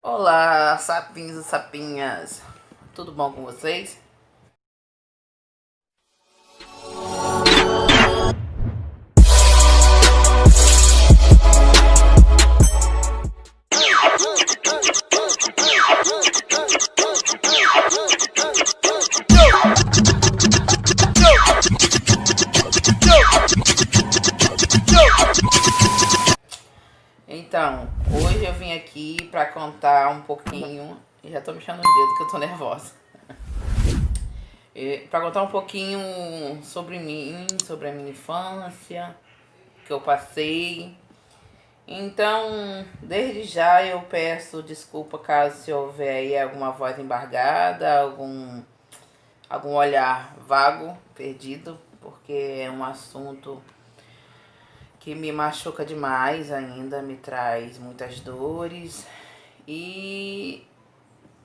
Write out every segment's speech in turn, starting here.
Olá, sapinhos e sapinhas, tudo bom com vocês? Então, hoje eu vim aqui pra contar um pouquinho, e já tô mexendo nos dedos que eu tô nervosa, pra contar um pouquinho sobre mim, sobre a minha infância, que eu passei. Então, desde já eu peço desculpa caso se houver aí alguma voz embargada, algum olhar vago, perdido, porque é um assunto que me machuca demais ainda, me traz muitas dores e,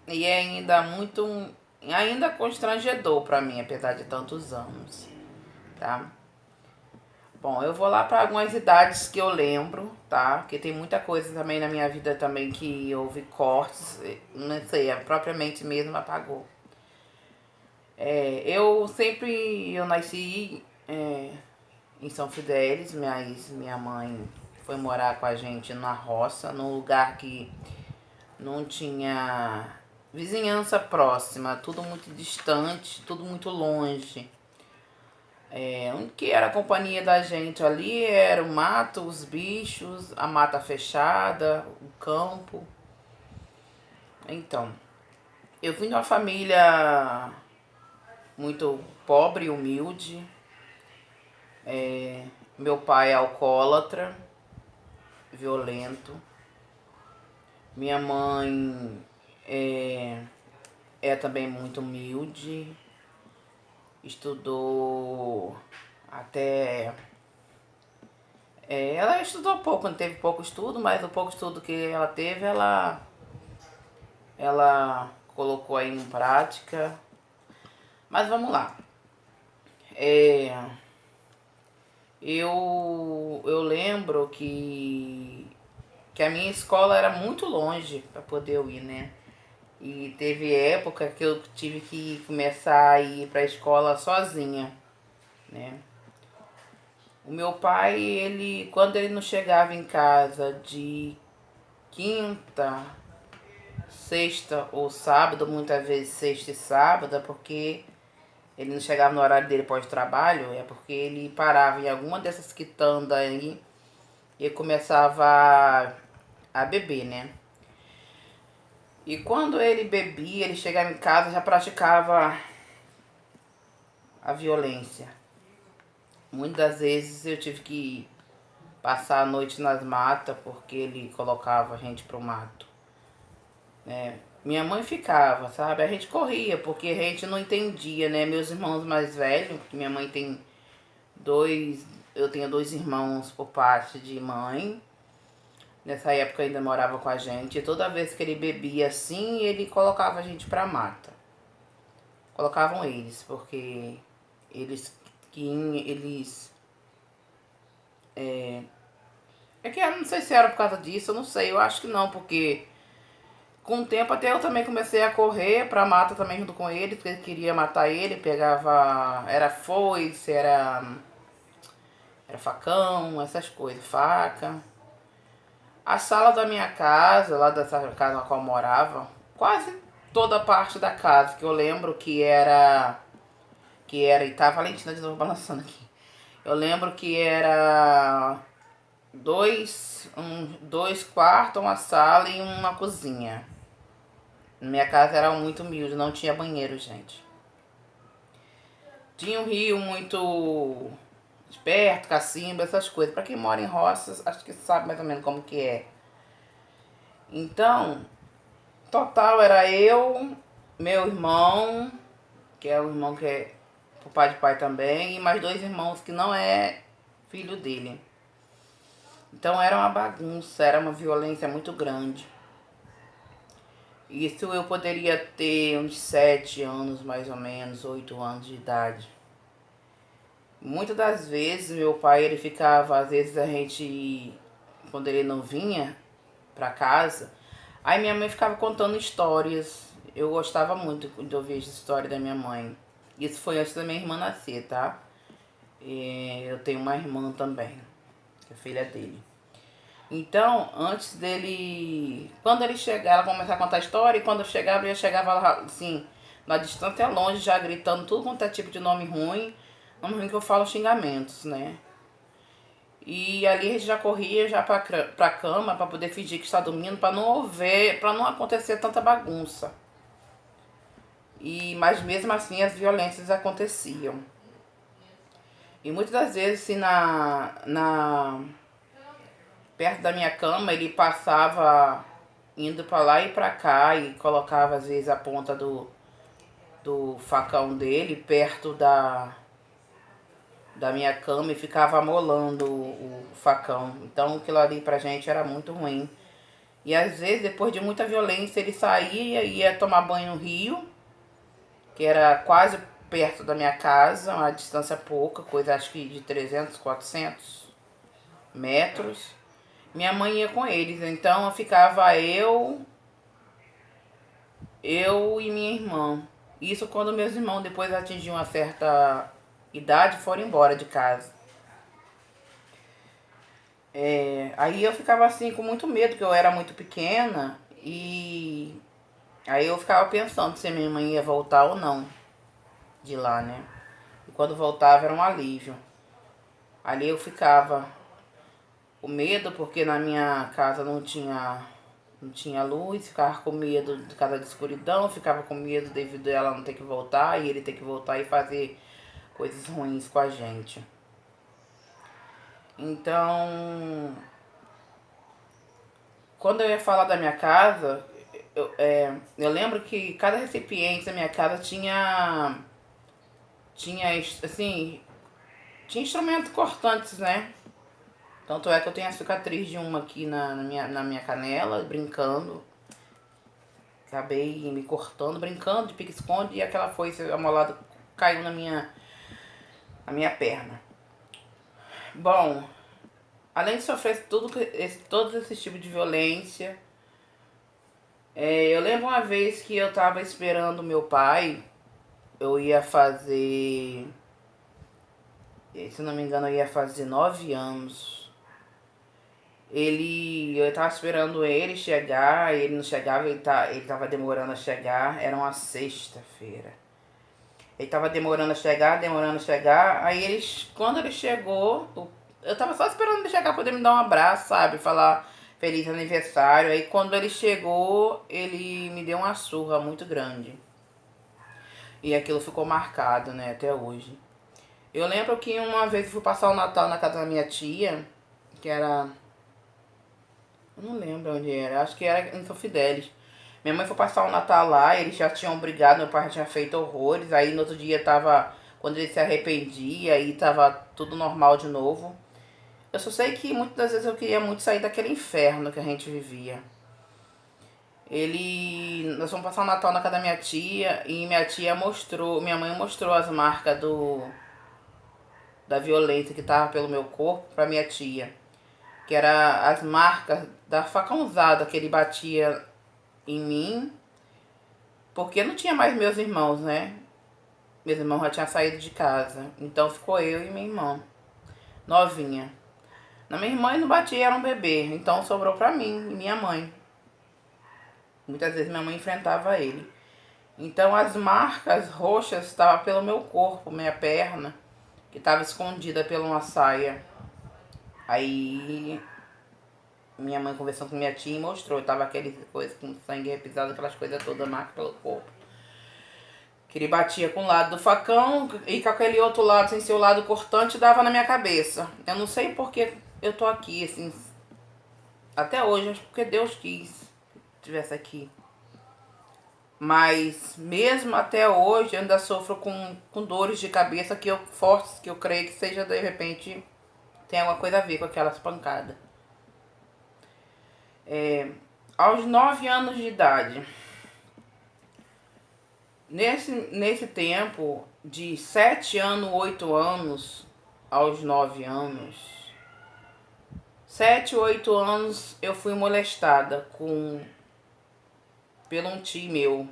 e é ainda constrangedor para mim, apesar de tantos anos, tá? Bom, eu vou lá para algumas idades que eu lembro, tá? Porque tem muita coisa também na minha vida também que houve cortes, não sei, propriamente mesmo apagou. Eu nasci em São Fidélis, minha mãe foi morar com a gente na roça, num lugar que não tinha vizinhança próxima, tudo muito distante, tudo muito longe. O que era a companhia da gente ali era o mato, os bichos, a mata fechada, o campo. Então, eu vim de uma família muito pobre e humilde. Meu pai é alcoólatra, violento. Minha mãe é também muito humilde. Estudou até. Ela estudou pouco, não teve pouco estudo, mas o pouco estudo que ela teve, ela colocou aí em prática. Mas vamos lá. É, eu lembro que a minha escola era muito longe para poder eu ir, né? E teve época que eu tive que começar a ir para a escola sozinha, né? O meu pai, quando ele não chegava em casa de quinta, sexta ou sábado, muitas vezes sexta e sábado, é porque ele não chegava no horário dele pós-trabalho, é porque ele parava em alguma dessas quitandas aí e começava a beber, né? E quando ele bebia, ele chegava em casa e já praticava a violência. Muitas vezes eu tive que passar a noite nas matas porque ele colocava a gente pro mato, né? Minha mãe ficava, sabe? A gente corria porque a gente não entendia, né? Meus irmãos mais velhos, que minha mãe tem dois, eu tenho dois irmãos por parte de mãe. Nessa época ainda morava com a gente. E toda vez que ele bebia assim, ele colocava a gente pra mata. Colocavam eles, porque eles eles é que eu não sei se era por causa disso, eu não sei, eu acho que não, porque com o tempo até eu também comecei a correr pra mata também junto com ele, porque ele queria matar ele, pegava, era foice, era facão, essas coisas, faca. A sala da minha casa, lá dessa casa na qual eu morava, quase toda a parte da casa que eu lembro e tá a Valentina de novo balançando aqui. Eu lembro que era dois quartos, uma sala e uma cozinha. Minha casa era muito humilde, não tinha banheiro, gente. Tinha um rio muito perto, cacimba, essas coisas. Pra quem mora em roças, acho que sabe mais ou menos como que é. Então, total era eu, meu irmão, que é o irmão que é pro pai de pai também, e mais dois irmãos que não é filho dele. Então era uma bagunça, era uma violência muito grande. Isso eu poderia ter uns 7 anos, mais ou menos, 8 anos de idade. Muitas das vezes meu pai, ele ficava, às vezes a gente, quando ele não vinha pra casa, Aí minha mãe ficava contando histórias. Eu gostava muito de ouvir a história da minha mãe. Isso foi antes da minha irmã nascer, tá? E eu tenho uma irmã também, que é filha dele. Então, antes dele... Quando ele chegar, ela começava a contar a história. E quando eu chegava, eu já chegava lá, assim, na distância longe, já gritando tudo quanto é tipo de nome ruim. Nome ruim que eu falo xingamentos, né? E ali a gente já corria já pra cama pra poder fingir que está dormindo, pra não haver, pra não acontecer tanta bagunça. Mas mesmo assim as violências aconteciam. E muitas das vezes, assim, perto da minha cama, ele passava indo pra lá e pra cá e colocava às vezes a ponta do facão dele perto da minha cama e ficava amolando o facão. Então aquilo ali pra gente era muito ruim. E às vezes, depois de muita violência, ele saía e ia tomar banho no rio, que era quase perto da minha casa, uma distância pouca, coisa acho que de 300, 400 metros. Minha mãe ia com eles, então ficava eu e minha irmã. Isso quando meus irmãos depois atingiam uma certa idade foram embora de casa. Aí eu ficava assim com muito medo, porque eu era muito pequena e aí eu ficava pensando se minha mãe ia voltar ou não de lá, né? E quando voltava era um alívio. Ali eu ficava com medo porque na minha casa não tinha luz, ficava com medo de casa de escuridão, ficava com medo devido a ela não ter que voltar e ele ter que voltar e fazer coisas ruins com a gente. Então, quando eu ia falar da minha casa, eu lembro que cada recipiente da minha casa tinha assim, tinha instrumentos cortantes, né? Tanto é que eu tenho a cicatriz de uma aqui na minha canela, brincando. Acabei me cortando, brincando de pique-esconde e aquela foice amolada caiu na minha perna. Bom, além de sofrer todos esses tipos de violência, eu lembro uma vez que eu tava esperando meu pai, eu ia fazer, se não me engano, eu ia fazer 9 anos. Eu tava esperando ele chegar, ele não chegava, ele tava demorando a chegar, era uma sexta-feira. Ele tava demorando a chegar, aí quando ele chegou, eu tava só esperando ele chegar pra poder me dar um abraço, sabe, falar feliz aniversário. Aí quando ele chegou, ele me deu uma surra muito grande. E aquilo ficou marcado, né, até hoje. Eu lembro que uma vez eu fui passar o Natal na casa da minha tia, que era... Eu não lembro onde era, acho que era em São Fidélis. Minha mãe foi passar o Natal lá, eles já tinham brigado, meu pai já tinha feito horrores. Aí no outro dia tava, quando ele se arrependia, aí tava tudo normal de novo. Eu só sei que muitas das vezes eu queria muito sair daquele inferno que a gente vivia. Nós fomos passar o Natal na casa da minha tia e minha mãe mostrou as marcas da violência que tava pelo meu corpo pra minha tia. Que era as marcas da facãozada que ele batia em mim, porque não tinha mais meus irmãos, né? Meus irmãos já tinham saído de casa, então ficou eu e minha irmã, novinha. Na minha irmã ele não batia, era um bebê, então sobrou pra mim e minha mãe. Muitas vezes minha mãe enfrentava ele. Então as marcas roxas estavam pelo meu corpo, minha perna, que estava escondida por uma saia. Aí minha mãe conversando com minha tia e mostrou, tava aquele coisa com sangue repisado, aquelas coisas todas, marca pelo corpo. Que ele batia com o lado do facão e com aquele outro lado, sem ser o lado cortante, dava na minha cabeça. Eu não sei porque eu tô aqui, assim, até hoje, acho que porque Deus quis que eu estivesse aqui. Mas mesmo até hoje eu ainda sofro com dores de cabeça fortes, que eu creio que seja, de repente, tem alguma coisa a ver com aquelas pancadas. Aos 9 anos de idade, nesse tempo, de 7 anos, 8 anos aos 9 anos, 7, 8 anos eu fui molestada com pelo um tio meu.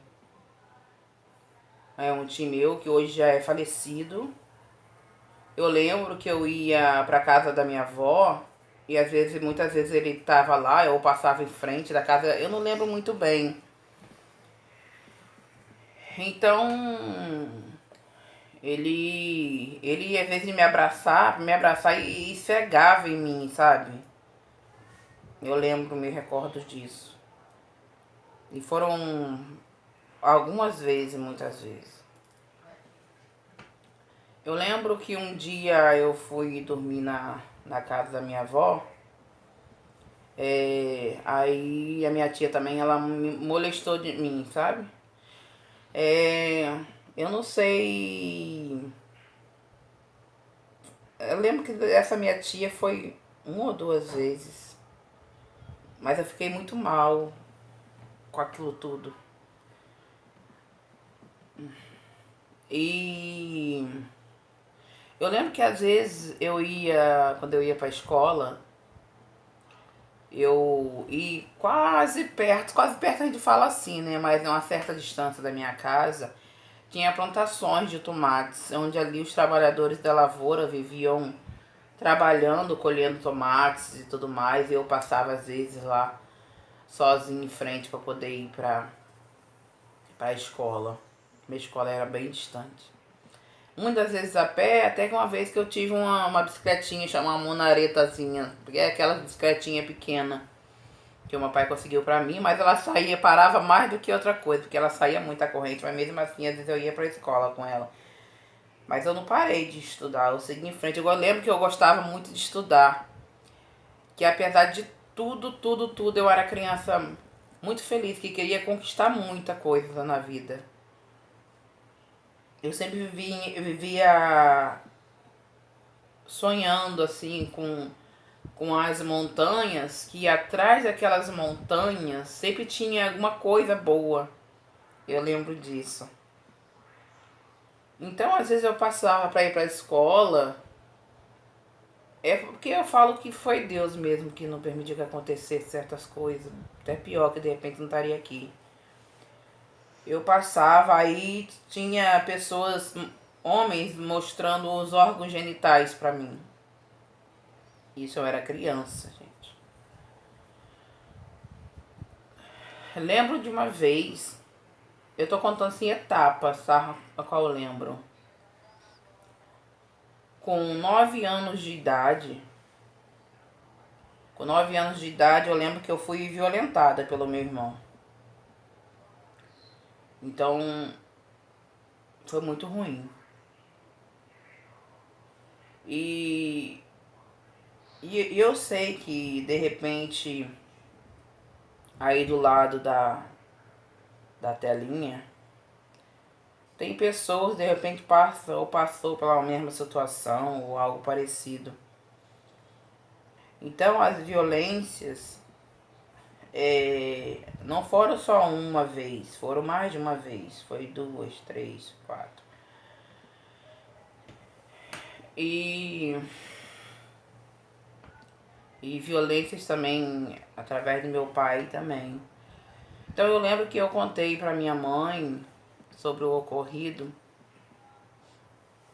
É um tio meu que hoje já é falecido. Eu lembro que eu ia pra casa da minha avó e às vezes, muitas vezes ele tava lá, eu passava em frente da casa, eu não lembro muito bem. Então, ele às vezes me abraçar e cegava em mim, sabe? Eu lembro, me recordo disso. E foram algumas vezes, muitas vezes. Eu lembro que um dia eu fui dormir na casa da minha avó. Aí a minha tia também, ela me molestou de mim, sabe? Eu não sei. Eu lembro que essa minha tia foi uma ou duas vezes. Mas eu fiquei muito mal com aquilo tudo. E eu lembro que às vezes quando eu ia pra escola, eu ia quase perto a gente fala assim, né? Mas a uma certa distância da minha casa, tinha plantações de tomates, onde ali os trabalhadores da lavoura viviam trabalhando, colhendo tomates e tudo mais. E eu passava às vezes lá sozinho em frente para poder ir para a escola. Minha escola era bem distante. Muitas vezes a pé, até que uma vez que eu tive uma bicicletinha chamada monaretazinha, porque é aquela bicicletinha pequena que o meu pai conseguiu pra mim, mas ela saía, parava mais do que outra coisa, porque ela saía muita corrente, mas mesmo assim às vezes eu ia pra escola com ela. Mas eu não parei de estudar, eu segui em frente. Eu lembro que eu gostava muito de estudar, que apesar de tudo, eu era criança muito feliz, que queria conquistar muita coisa na vida. Eu sempre vivia sonhando assim com as montanhas, que atrás daquelas montanhas sempre tinha alguma coisa boa. Eu lembro disso. Então, às vezes eu passava para ir para a escola, é porque eu falo que foi Deus mesmo que não permitiu que acontecesse certas coisas. Até pior que de repente não estaria aqui. Eu passava, aí tinha pessoas, homens, mostrando os órgãos genitais para mim. Isso eu era criança, gente. Lembro de uma vez, eu tô contando assim etapas, tá? A qual eu lembro. Com 9 anos de idade, eu lembro que eu fui violentada pelo meu irmão. Então, foi muito ruim. E eu sei que, de repente, aí do lado da telinha, tem pessoas, de repente, passou pela mesma situação ou algo parecido. Então, as violências não foram só uma vez, foram mais de uma vez. Foi 2, 3, 4. E violências também através do meu pai também. Então eu lembro que eu contei para minha mãe sobre o ocorrido.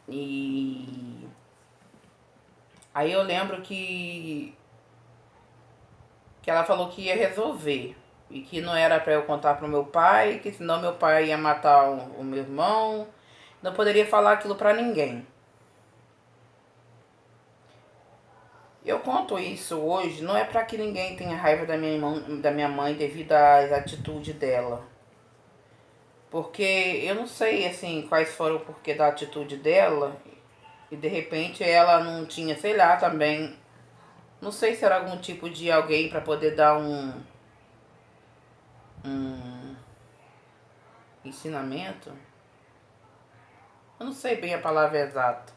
E aí eu lembro que ela falou que ia resolver. E que não era para eu contar pro meu pai, que senão meu pai ia matar o meu irmão. Não poderia falar aquilo para ninguém. Eu conto isso hoje, não é para que ninguém tenha raiva da minha mãe devido às atitudes dela. Porque eu não sei, assim, quais foram o porquê da atitude dela. E de repente ela não tinha, sei lá, também. Não sei se era algum tipo de alguém para poder dar um ensinamento. Eu não sei bem a palavra exata.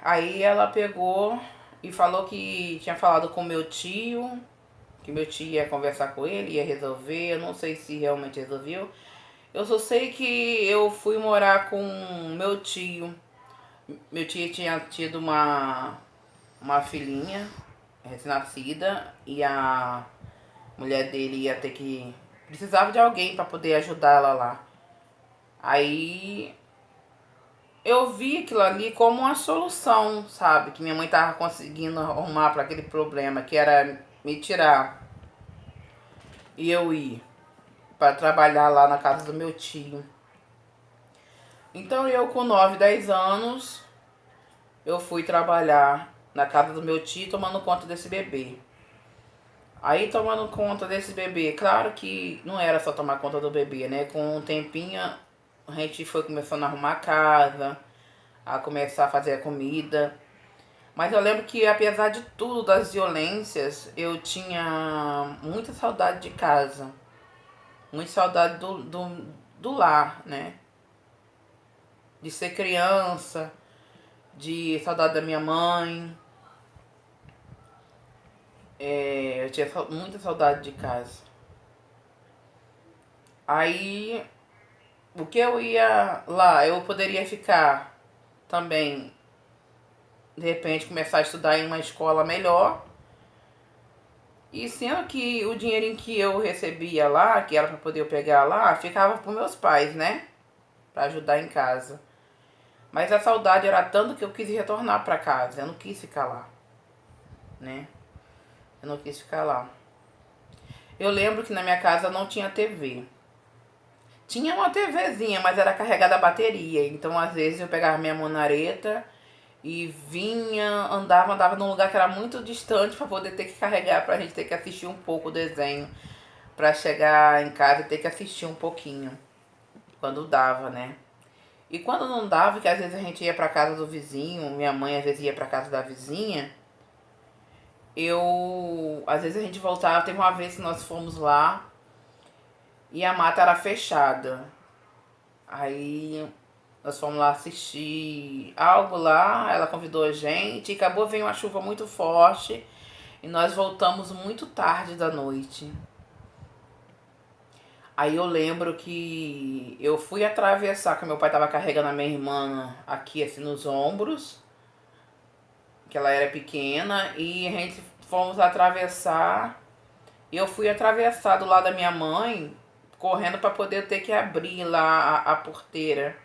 Aí ela pegou e falou que tinha falado com meu tio, que meu tio ia conversar com ele, ia resolver. Eu não sei se realmente resolveu. Eu só sei que eu fui morar com meu tio. Meu tio tinha tido uma filhinha recém-nascida e A mulher dele ia ter que... Precisava de alguém para poder ajudar ela lá. Aí eu vi aquilo ali como uma solução, sabe? Que minha mãe tava conseguindo arrumar para aquele problema, que era me tirar e eu ir para trabalhar lá na casa do meu tio. Então eu com 9, 10 anos, eu fui trabalhar na casa do meu tio tomando conta desse bebê. Aí tomando conta desse bebê, claro que não era só tomar conta do bebê, né? Com um tempinho a gente foi começando a arrumar a casa, a começar a fazer a comida. Mas eu lembro que apesar de tudo, das violências, eu tinha muita saudade de casa. Muita saudade do lar, né? De ser criança, de saudade da minha mãe. Eu tinha muita saudade de casa. Aí, o que eu ia lá, eu poderia ficar também, de repente, começar a estudar em uma escola melhor. E sendo que o dinheirinho que eu recebia lá, que era para poder eu pegar lá, ficava para meus pais, né? Para ajudar em casa. Mas a saudade era tanto que eu quis retornar para casa. Eu não quis ficar lá, né? Eu não quis ficar lá. Eu lembro que na minha casa não tinha TV. Tinha uma TVzinha, mas era carregada a bateria. Então, às vezes, eu pegava minha monareta e vinha, andava num lugar que era muito distante para poder ter que carregar, pra gente ter que assistir um pouco o desenho. Pra chegar em casa e ter que assistir um pouquinho. Quando dava, né? E quando não dava, que às vezes a gente ia pra casa do vizinho, minha mãe às vezes ia pra casa da vizinha, às vezes a gente voltava, teve uma vez que nós fomos lá e a mata era fechada. Aí nós fomos lá assistir algo lá, ela convidou a gente, e acabou veio uma chuva muito forte e nós voltamos muito tarde da noite. Aí eu lembro que eu fui atravessar, que meu pai tava carregando a minha irmã aqui assim nos ombros, que ela era pequena, e a gente fomos atravessar. E eu fui atravessar do lado da minha mãe, correndo para poder ter que abrir lá a porteira.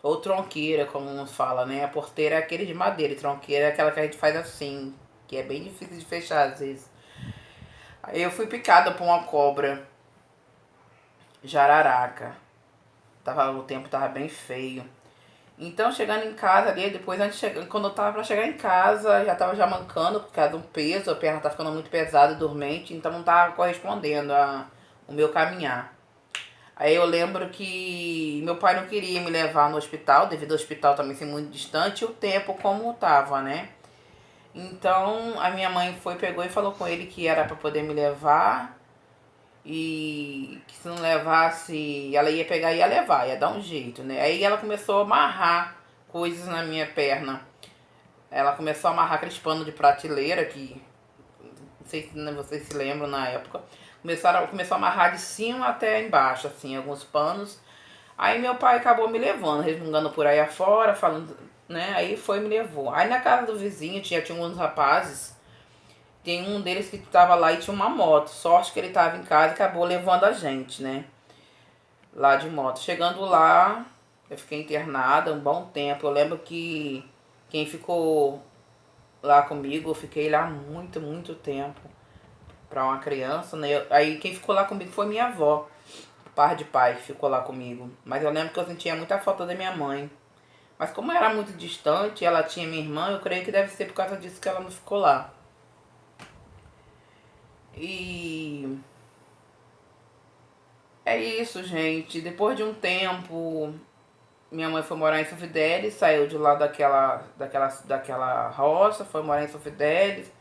Ou tronqueira, como nos fala, né? A porteira é aquele de madeira, e tronqueira é aquela que a gente faz assim, que é bem difícil de fechar às vezes. Aí eu fui picada por uma cobra jararaca. O tempo tava bem feio. Então, chegando em casa ali, depois, quando eu tava pra chegar em casa, já tava já mancando por causa do peso, a perna tá ficando muito pesada e dormente, então não tava correspondendo o meu caminhar. Aí eu lembro que meu pai não queria me levar no hospital, devido ao hospital também ser muito distante, e o tempo como tava, né? Então, a minha mãe pegou e falou com ele que era pra poder me levar, e que se não levasse, ela ia pegar e ia levar, ia dar um jeito, né? Aí ela começou a amarrar coisas na minha perna. Ela começou a amarrar aqueles panos de prateleira que, não sei se vocês se lembram na época. Começou a amarrar de cima até embaixo, assim, alguns panos. Aí meu pai acabou me levando, resmungando por aí afora, falando, né? Aí foi e me levou. Aí na casa do vizinho tinha uns rapazes. Tem um deles que tava lá e tinha uma moto. Sorte que ele tava em casa e acabou levando a gente, né? Lá de moto. Chegando lá, eu fiquei internada um bom tempo. Eu lembro que quem ficou lá comigo, eu fiquei lá muito, muito tempo. Pra uma criança, né? Aí quem ficou lá comigo foi minha avó. Par de pai que ficou lá comigo. Mas eu lembro que eu sentia muita falta da minha mãe. Mas como era muito distante, ela tinha minha irmã, eu creio que deve ser por causa disso que ela não ficou lá. E é isso, gente. Depois de um tempo, minha mãe foi morar em São Fidélis, saiu de lá daquela roça, foi morar em São Fidélis.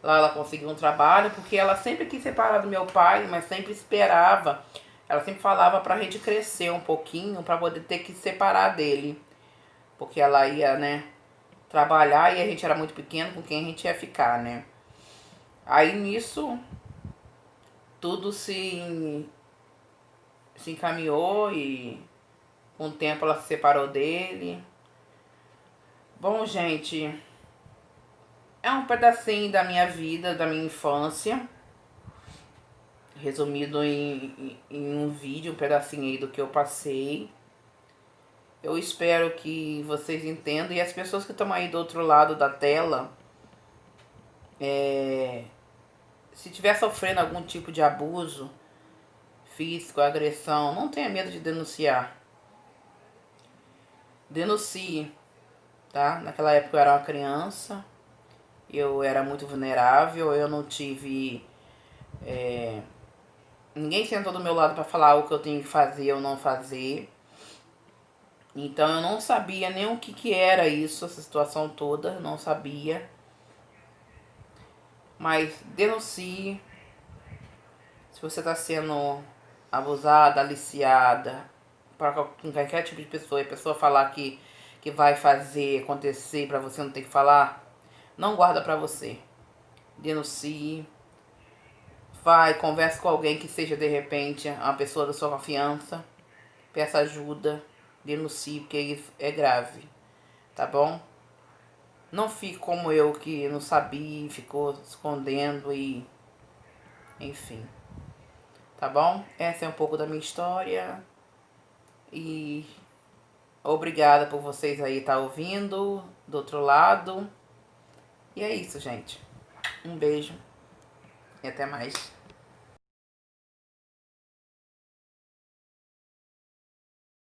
Lá ela conseguiu um trabalho, porque ela sempre quis separar do meu pai, mas sempre esperava. Ela sempre falava pra gente crescer um pouquinho, pra poder ter que separar dele. Porque ela ia, né, trabalhar e a gente era muito pequeno, com quem a gente ia ficar, né. Aí nisso, tudo se encaminhou e com o tempo ela se separou dele. Bom, gente, É um pedacinho da minha vida, da minha infância, resumido em um vídeo, um pedacinho aí do que eu passei. Eu espero que vocês entendam. E as pessoas que estão aí do outro lado da tela, se estiver sofrendo algum tipo de abuso físico, agressão, não tenha medo de denunciar. Denuncie, tá? Naquela época eu era uma criança, eu era muito vulnerável, eu não tive... ninguém sentou do meu lado para falar o que eu tenho que fazer ou não fazer. Então eu não sabia nem o que era isso, essa situação toda, não sabia. Mas denuncie. Se você está sendo abusada, aliciada, com qualquer tipo de pessoa, e a pessoa falar que vai fazer acontecer para você não ter que falar, não guarda para você. Denuncie. Vai, converse com alguém que seja de repente uma pessoa da sua confiança. Peça ajuda. Denuncie, porque isso é grave. Tá bom? Não fique como eu, que não sabia, ficou escondendo e... enfim. Tá bom? Essa é um pouco da minha história. E obrigada por vocês aí estar ouvindo do outro lado. E é isso, gente. Um beijo e até mais.